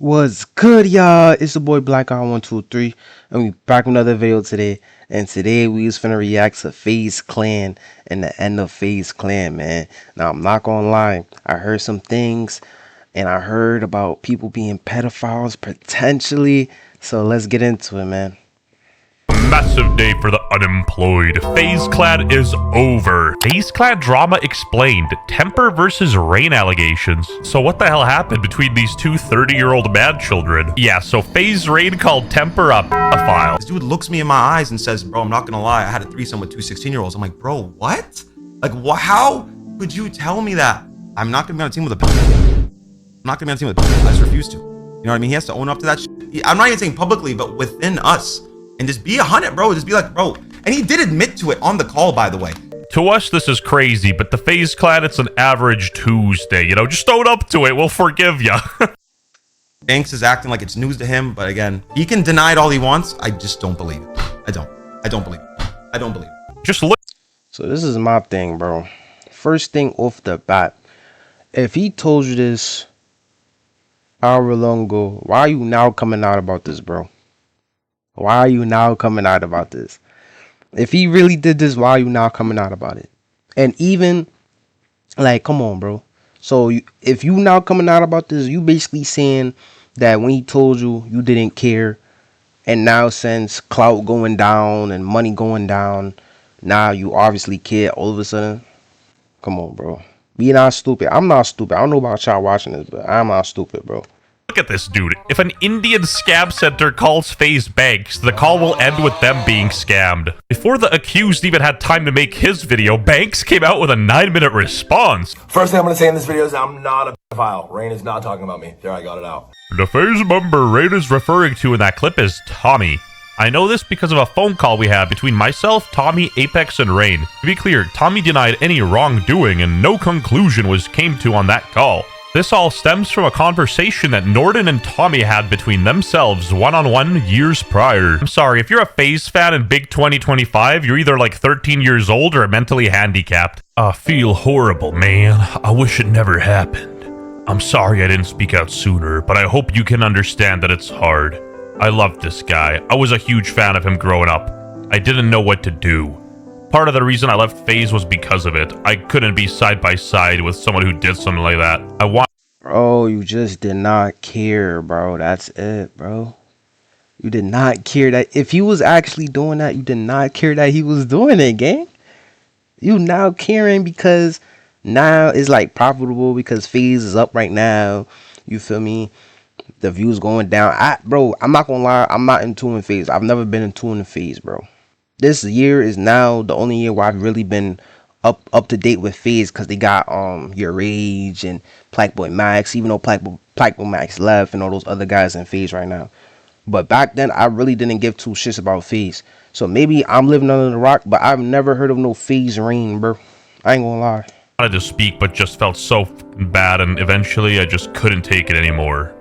What's good, y'all? It's the boy BlackGuy123, and we back with another video today. And today we was finna react to FaZe Clan and the end of FaZe Clan, man. Now I'm not gonna lie, I heard some things, and I heard about people being pedophiles potentially. So let's get into it, man. Massive day for the unemployed. FaZe Clan is over. FaZe Clan drama explained. Temperrr versus Rain allegations. So what the hell happened between these two 30-year-old man children? Yeah, so FaZe Rain called Temperrr up a file. This dude looks me in my eyes and says, bro, I'm not gonna lie, I had a threesome with two 16-year-olds. I'm like, bro, what? Like, how could you tell me that? I'm not gonna be on a team with a I'm not gonna be on a team with a I just refuse to. You know what I mean? He has to own up to that shit. I'm not even saying publicly, but within us. And just be 100, bro. Just be like, bro. And he did admit to it on the call, by the way. To us, this is crazy, but the FaZe Clan, it's an average Tuesday. You know, just own up to it. We'll forgive ya. Banks is acting like it's news to him, but again, he can deny it all he wants. I just don't believe it. I don't believe it. I don't believe it. Just look. So this is my thing, bro. First thing off the bat, if he told you this hour long ago, why are you now coming out about this, bro? Why are you now coming out about this? If he really did this, why are you now coming out about it? And even, like, come on, bro. So if you now coming out about this, you basically saying that when he told you, you didn't care. And now since clout going down and money going down, now you obviously care all of a sudden. Come on, bro. Be not stupid. I'm not stupid. I don't know about y'all watching this, but I'm not stupid, bro. Look at this dude. If an Indian scam center calls FaZe Banks, the call will end with them being scammed. Before the accused even had time to make his video, Banks came out with a 9-minute response. First thing I'm going to say in this video is I'm not a pedophile. Rain is not talking about me. There, I got it out. The FaZe member Rain is referring to in that clip is Tommy. I know this because of a phone call we had between myself, Tommy, Apex, and Rain. To be clear, Tommy denied any wrongdoing and no conclusion was came to on that call. This all stems from a conversation that Norden and Tommy had between themselves one-on-one years prior. I'm sorry, if you're a FaZe fan in Big 2025, you're either like 13 years old or mentally handicapped. I feel horrible, man. I wish it never happened. I'm sorry I didn't speak out sooner, but I hope you can understand that it's hard. I loved this guy. I was a huge fan of him growing up. I didn't know what to do. Part of the reason I left FaZe was because of it. I couldn't be side by side with someone who did something like that. Bro, you just did not care, bro. That's it, bro. You did not care that if he was actually doing that, you did not care that he was doing it, gang. You now caring because now it's like profitable because FaZe is up right now. You feel me? The views going down. Bro, I'm not gonna lie, I'm not in tune with FaZe. I've never been in tune with FaZe, bro. This year is now the only year where I've really been up to date with FaZe because they got Your Rage and Blackboy Max, even though Blackboy Max left and all those other guys in FaZe right now. But back then I really didn't give two shits about FaZe. So maybe I'm living under the rock, but I've never heard of no FaZe Rain, bro. I ain't gonna lie. I wanted to speak but just felt so bad and eventually I just couldn't take it anymore.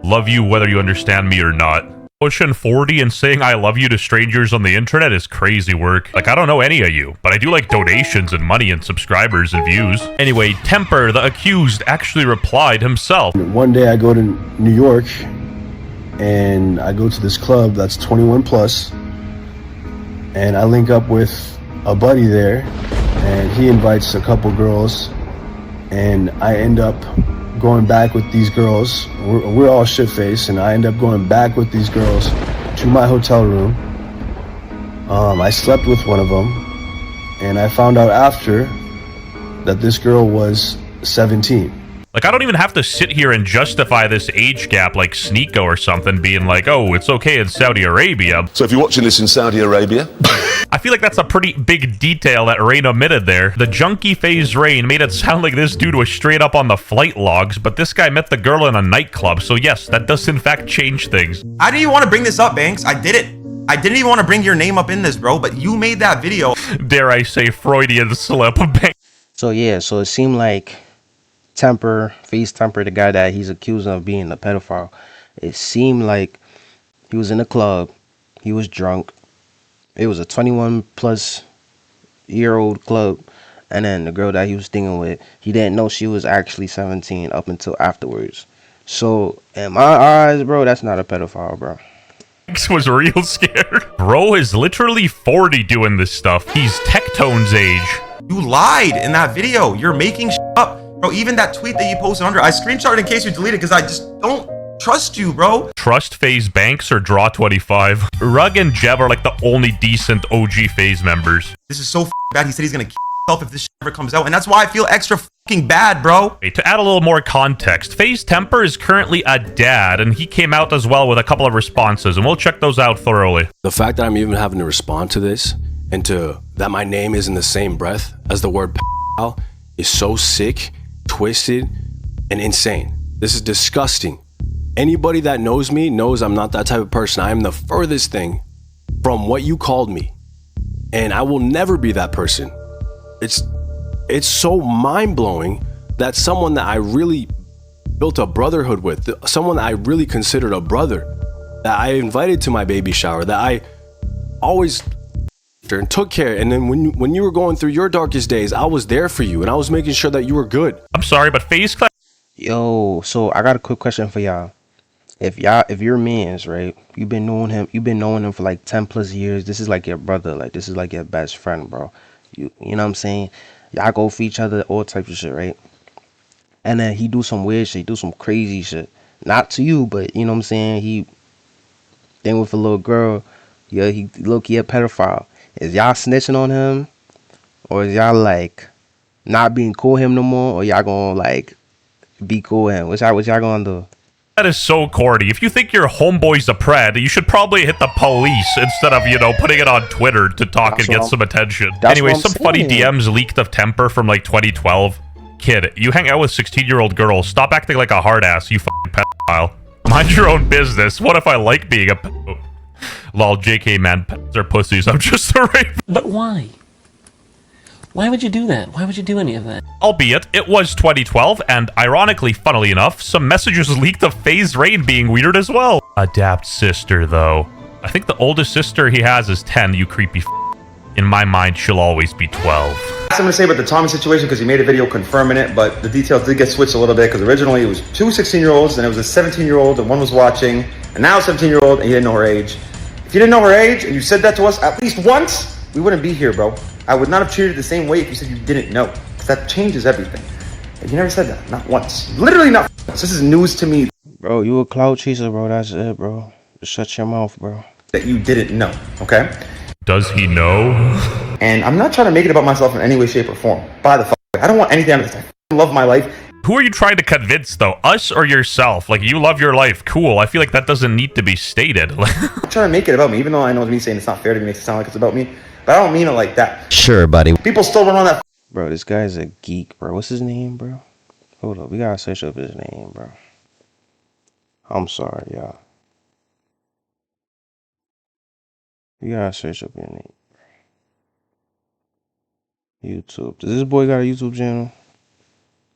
Love you whether you understand me or not. Pushing 40 and saying I love you to strangers on the internet is crazy work. Like, I don't know any of you, but I do like donations and money and subscribers and views. Anyway, Temperrr, the accused, actually replied himself. One day I go to New York and I go to this club that's 21 plus and I link up with a buddy there and he invites a couple girls and I end up going back with these girls. We're all shit-faced and I end up going back with these girls to my hotel room. I slept with one of them and I found out after that this girl was 17. Like, I don't even have to sit here and justify this age gap like Sneeko or something, being like, oh, it's okay in Saudi Arabia. So if you're watching this in Saudi Arabia... I feel like that's a pretty big detail that Rain omitted there. The junkie FaZe Rain made it sound like this dude was straight up on the flight logs, but this guy met the girl in a nightclub, so yes, that does in fact change things. I didn't even want to bring this up, Banks. I did it. I didn't even want to bring your name up in this, bro, but you made that video. Dare I say Freudian slip. So yeah, so it seemed like Temperrr, FaZe Temperrr, the guy that he's accusing of being a pedophile, it seemed like he was in a club, he was drunk. It was a 21-plus-year-old club, and then the girl that he was thinking with, he didn't know she was actually 17 up until afterwards. So in my eyes, bro, that's not a pedophile, bro. Was real scared. Bro is literally 40 doing this stuff. He's Tectone's age. You lied in that video. You're making shit up. Bro, even that tweet that you posted under, I screenshotted in case you deleted because I just don't trust you, bro. Trust FaZe Banks or Draw 25. Rug and Jeb are like the only decent OG FaZe members. This is so bad. He said he's gonna kill himself if this shit ever comes out, and that's why I feel extra fucking bad, bro. Okay, to add a little more context, FaZe Temperrr is currently a dad, and he came out as well with a couple of responses, and we'll check those out thoroughly. The fact that I'm even having to respond to this, and to that my name is in the same breath as the word pedophile, is so sick, twisted, and insane. This is disgusting. Anybody that knows me knows I'm not that type of person. I am the furthest thing from what you called me, and I will never be that person. It's so mind-blowing that someone that I really built a brotherhood with, someone that I really considered a brother, that I invited to my baby shower, that I always and took care, and then when you were going through your darkest days, I was there for you, and I was making sure that you were good. I'm sorry, but FaZe Clan... Yo, so I got a quick question for y'all. If your man's, right, you've been knowing him for like 10 plus years, this is like your brother, like this is like your best friend, bro. You know what I'm saying? Y'all go for each other, all types of shit, right? And then he do some weird shit, he do some crazy shit. Not to you, but you know what I'm saying? He then with a little girl, yeah, he look, he a pedophile. Is y'all snitching on him? Or is y'all like not being cool with him no more? Or y'all gonna like be cool with him? What y'all gonna do? That is so corny. If you think your homeboy's a pred, you should probably hit the police instead of, you know, putting it on Twitter to talk and get some attention. Anyway, some funny DMs leaked of Temperrr from like 2012. Kid, you hang out with 16-year-old girls. Stop acting like a hard ass, you fucking pedophile. Mind your own business. What if I like being a pedo? Lol, JK, man, pets are pussies. I'm just a rape. But why? Why would you do that? Why would you do any of that? Albeit, it was 2012, and ironically, funnily enough, some messages leaked of FaZe Rain being weird as well. Adapt sister, though. I think the oldest sister he has is 10, you creepy f***. In my mind, she'll always be 12. That's what I'm gonna say about the Tommy situation because he made a video confirming it, but the details did get switched a little bit because originally it was two 16-year-olds and it was a 17-year-old and one was watching, and now a 17-year-old and he didn't know her age. If you didn't know her age and you said that to us at least once, we wouldn't be here, bro. I would not have treated it the same way if you said you didn't know, because that changes everything. And you never said that, not once. Literally not once. This is news to me. Bro, you a clout chaser, bro. That's it, bro. Just shut your mouth, bro. That you didn't know, okay? Does he know? And I'm not trying to make it about myself in any way, shape, or form. By the fuck, I don't want anything out of this. I love my life. Who are you trying to convince, though? Us or yourself? Like, you love your life. Cool. I feel like that doesn't need to be stated. I'm trying to make it about me, even though I know me saying it's not fair to me makes it sound like it's about me. But I don't mean it like that. Sure, buddy. People still run on that. Bro, this guy's a geek, bro. What's his name, bro? Hold up. We gotta search up his name, bro. I'm sorry, y'all. You gotta search up your name. YouTube. Does this boy got a YouTube channel?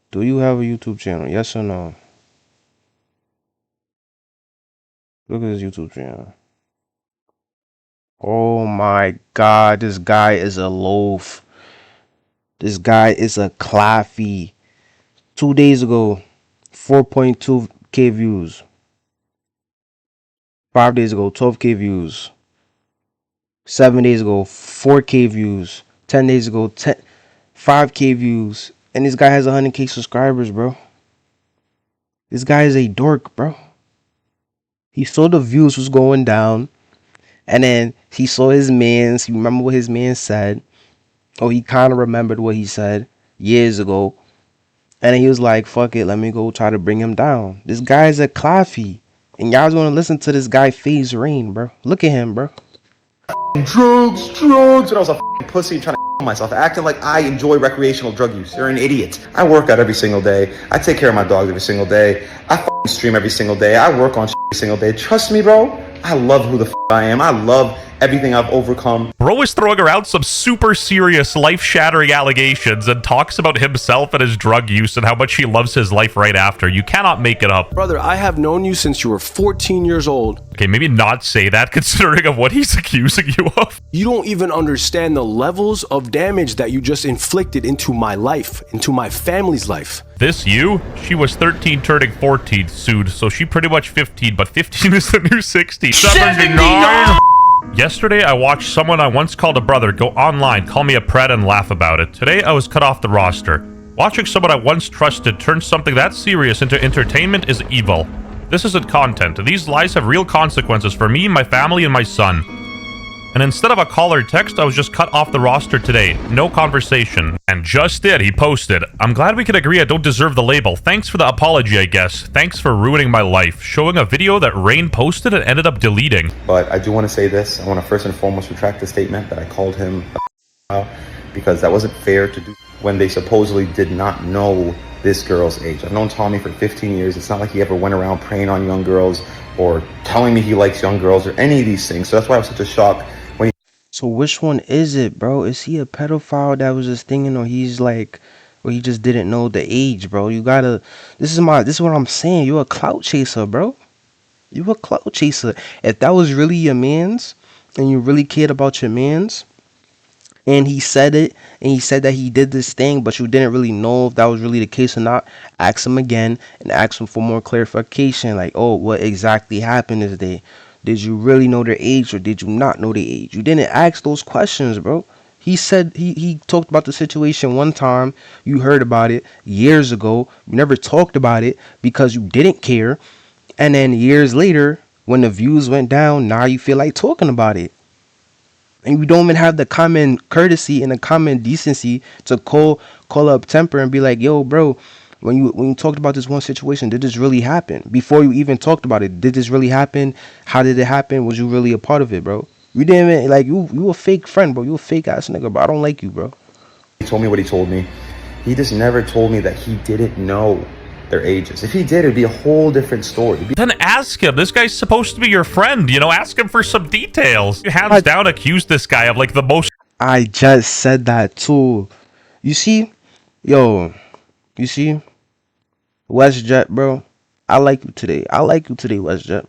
Do you have a YouTube channel? Yes or no? Look at his YouTube channel. Oh my God, this guy is a loaf. This guy is a claffy. 2 days ago, 4.2k views. 5 days ago, 12k views. 7 days ago, 4k views. 10 days ago, 5k views. And this guy has 100k subscribers, bro. This guy is a dork, bro. He saw the views was going down. And then he saw his mans. He remembered what his man said. Oh, he kind of remembered what he said years ago. And then he was like, fuck it, let me go try to bring him down. This guy is a claffy. And y'all's gonna listen to this guy FaZe Rain, bro. Look at him, bro. Drugs. And I was a pussy trying to myself, acting like I enjoy recreational drug use. You're an idiot. I work out every single day. I take care of my dogs every single day. I stream every single day. I work on every single day. Trust me, bro. I love who the I am. I love everything I've overcome. Bro is throwing around some super serious, life-shattering allegations and talks about himself and his drug use and how much he loves his life right after. You cannot make it up. Brother, I have known you since you were 14 years old. Okay, maybe not say that considering of what he's accusing you of. You don't even understand the levels of damage that you just inflicted into my life, into my family's life. This you? She was 13 turning 14 soon, so she pretty much 15, but 15 is the new 60. 79! Yesterday, I watched someone I once called a brother go online, call me a prat, and laugh about it. Today, I was cut off the roster. Watching someone I once trusted turn something that serious into entertainment is evil. This isn't content. These lies have real consequences for me, my family, and my son. And instead of a call or text, I was just cut off the roster today. No conversation. And just did, he posted, "I'm glad we could agree I don't deserve the label. Thanks for the apology, I guess. Thanks for ruining my life." Showing a video that Rain posted and ended up deleting. But I do want to say this. I want to first and foremost retract the statement that I called him a because that wasn't fair to do when they supposedly did not know this girl's age. I've known Tommy for 15 years. It's not like he ever went around preying on young girls or telling me he likes young girls or any of these things. So that's why I was such a shock. So which one is it, bro? Is he a pedophile that was just thinking, or he's like, or he just didn't know the age, bro? You gotta. This is what I'm saying. You're a clout chaser, bro. You a clout chaser. If that was really your man's, and you really cared about your man's, and he said it, and he said that he did this thing, but you didn't really know if that was really the case or not, ask him again and ask him for more clarification. Like, oh, what exactly happened is they. Did you really know their age or did you not know their age? You didn't ask those questions, bro. He said he talked about the situation one time. You heard about it years ago. You never talked about it because you didn't care. And then years later, when the views went down, now you feel like talking about it. And you don't even have the common courtesy and the common decency to call up Temperrr and be like, yo, bro, when you talked about this one situation, did this really happen? Before you even talked about it, did this really happen? How did it happen? Was you really a part of it, bro? You didn't even, like, you a fake friend, bro. You a fake ass nigga, bro. I don't like you, bro. He told me what he told me. He just never told me that he didn't know their ages. If he did, it'd be a whole different story. Then ask him. This guy's supposed to be your friend. You know, ask him for some details. You hands down accused this guy of like the most. I just said that too. You see, yo, you see. WestJet, bro. I like you today. I like you today, WestJet.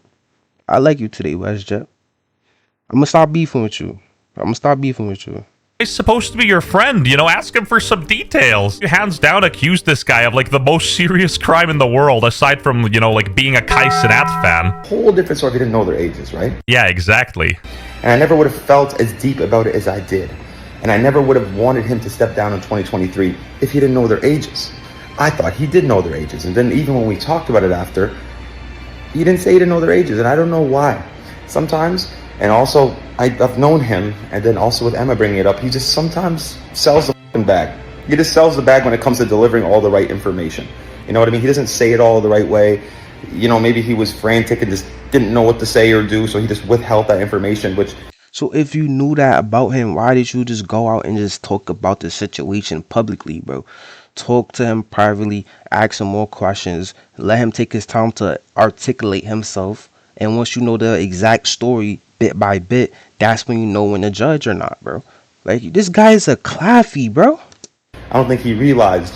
I like you today, WestJet. I'm gonna stop beefing with you. He's supposed to be your friend. You know, ask him for some details. You hands down accused this guy of like the most serious crime in the world, aside from, you know, like being a Kai Cenat fan. Whole different story if he didn't know their ages, right? Yeah, exactly. And I never would have felt as deep about it as I did. And I never would have wanted him to step down in 2023 if he didn't know their ages. I thought he did know their ages. And then even when we talked about it after, he didn't say he didn't know their ages. And I don't know why. Sometimes, and also, I've known him, and then also with Emma bringing it up, he just sometimes sells the fucking bag. He just sells the bag when it comes to delivering all the right information. You know what I mean? He doesn't say it all the right way. You know, maybe he was frantic and just didn't know what to say or do, so he just withheld that information, which... So if you knew that about him, why did you just go out and just talk about the situation publicly, bro? Talk to him privately, ask him more questions, let him take his time to articulate himself. And once you know the exact story, bit by bit, that's when you know when to judge or not, bro. Like, this guy is a claffy, bro. I don't think he realized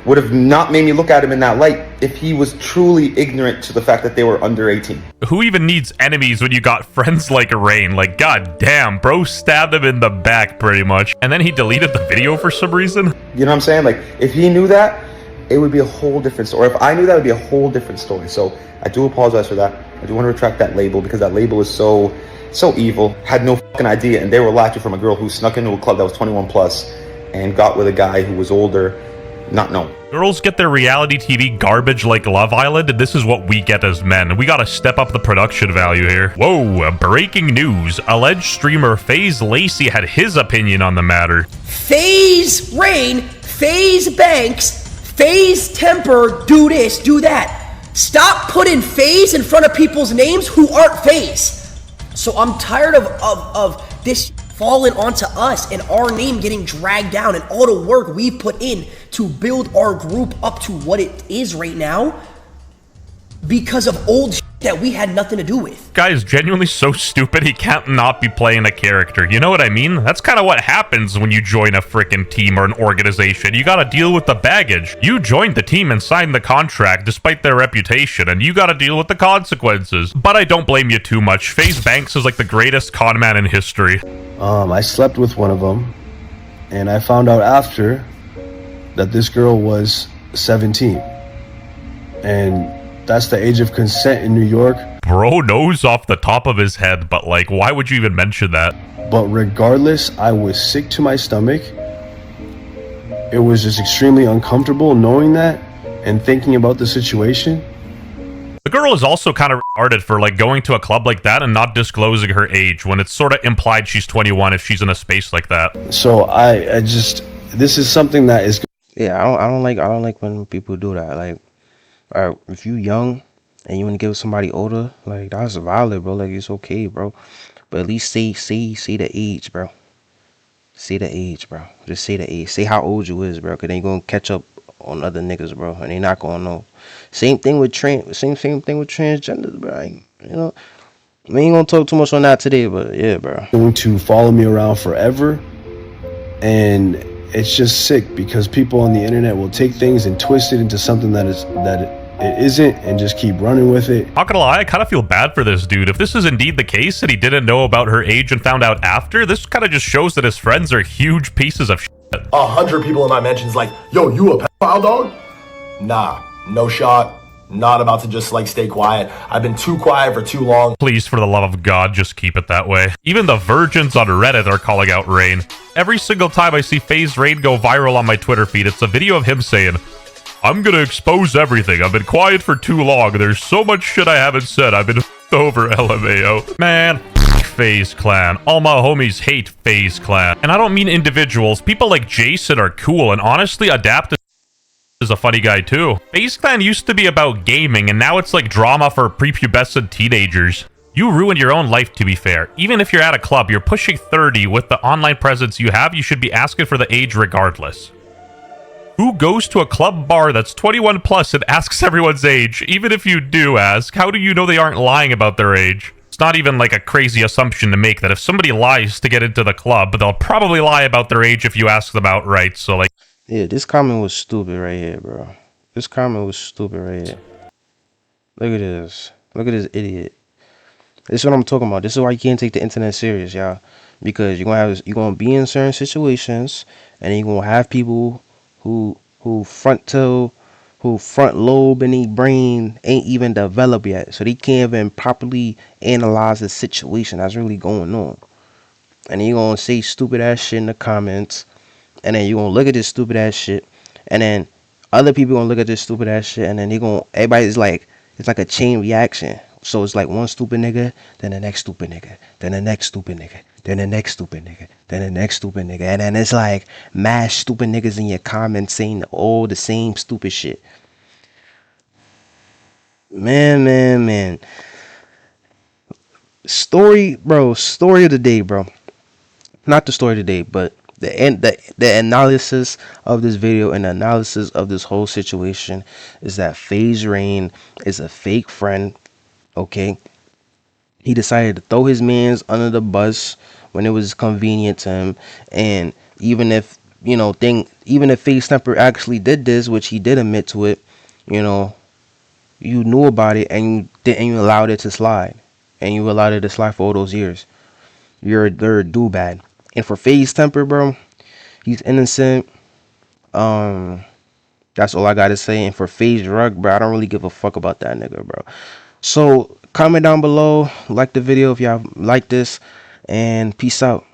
would have not made me look at him in that light if he was truly ignorant to the fact that they were under 18. Who even needs enemies when you got friends like Rain? Like, god damn, bro stabbed him in the back pretty much. And then he deleted the video for some reason. You know what I'm saying? Like, if he knew that, it would be a whole different story. If I knew that, it would be a whole different story. So I do apologize for that. I do want to retract that label because that label is so evil. Had no fucking idea. And they were latching from a girl who snuck into a club that was 21 plus and got with a guy who was older, not known. Girls get their reality TV garbage like Love Island, and this is what we get as men. We gotta step up the production value here. Whoa, breaking news. Alleged streamer FaZe Lacey had his opinion on the matter. FaZe Rain, FaZe Banks, FaZe Temperrr, do this, do that. Stop putting FaZe in front of people's names who aren't FaZe. So I'm tired of this falling onto us and our name getting dragged down and all the work we put in to build our group up to what it is right now because of old shit that we had nothing to do with. Guy is genuinely so stupid he can't not be playing a character. You know what I mean? That's kind of what happens when you join a freaking team or an organization. You gotta deal with the baggage. You joined the team and signed the contract despite their reputation, and you gotta deal with the consequences. But I don't blame you too much. FaZe Banks is like the greatest con man in history. I slept with one of them, and I found out after that this girl was 17. And that's the age of consent in New York. Bro knows off the top of his head, but like, why would you even mention that? But regardless, I was sick to my stomach. It was just extremely uncomfortable knowing that and thinking about the situation. The girl is also kind of retarded for like going to a club like that and not disclosing her age when it's sort of implied she's 21 if she's in a space like that. So I just, this is something that is. Yeah, I don't like when people do that. Like, if you young and you want to give somebody older, like, that's valid, bro. Like, it's okay, bro. But at least say the age, bro. Say the age, bro. Just say the age. Say how old you is, bro. Cause then you gonna catch up on other niggas, bro, and they not gonna know. Same thing with same thing with transgenders, bro. You know, we ain't gonna talk too much on that today, but yeah, bro. Going to follow me around forever, and it's just sick because people on the internet will take things and twist it into something that it isn't, and just keep running with it. Not gonna lie, I kind of feel bad for this dude. If this is indeed the case and he didn't know about her age and found out after, this kind of just shows that his friends are huge pieces of shit. 100 people in my mentions like, yo, you a pedophile, dog? Nah, no shot. Not about to just like stay quiet. I've been too quiet for too long. Please, for the love of God, just keep it that way. Even the virgins on Reddit are calling out Rain. Every single time I see FaZe Rain go viral on my Twitter feed, it's a video of him saying, I'm gonna expose everything. I've been quiet for too long. There's so much shit I haven't said. I've been over LMAO. Man, FaZe Clan. All my homies hate FaZe Clan. And I don't mean individuals. People like Jason are cool, and honestly, Adapt is a funny guy too. FaZe Clan used to be about gaming, and now it's like drama for prepubescent teenagers. You ruin your own life, to be fair. Even if you're at a club, you're pushing 30 with the online presence you have, you should be asking for the age regardless. Who goes to a club bar that's 21 plus and asks everyone's age? Even if you do ask, how do you know they aren't lying about their age? It's not even like a crazy assumption to make that if somebody lies to get into the club, they'll probably lie about their age if you ask them outright. So like, Yeah, this comment was stupid right here, bro. This comment was stupid right here. Look at this. Look at this idiot. This is what I'm talking about. This is why you can't take the internet serious, y'all. Because you're gonna be in certain situations, and you're gonna have people who front lobe in their brain ain't even developed yet, so they can't even properly analyze the situation that's really going on. And you're gonna say stupid ass shit in the comments, and then you're gonna look at this stupid ass shit, and then other people gonna look at this stupid ass shit, and then everybody's like, it's like a chain reaction. So it's like one stupid nigga, then the next stupid nigga, then the next stupid nigga, then the next stupid nigga, then the next stupid nigga, and then it's like mass stupid niggas in your comments saying all the same stupid shit. Man. Story of the day, bro. Not the story of the day, but the analysis of this video and the analysis of this whole situation is that FaZe Rain is a fake friend. Okay, he decided to throw his mans under the bus when it was convenient to him, and even if FaZe Temperrr actually did this, which he did admit to it, you knew about it and you allowed it to slide, and you allowed it to slide for all those years. You're a do-bad. And for FaZe Temperrr, bro, he's innocent. That's all I gotta say. And for FaZe Rug, bro, I don't really give a fuck about that nigga, bro. So comment down below, like the video if y'all like this, and peace out.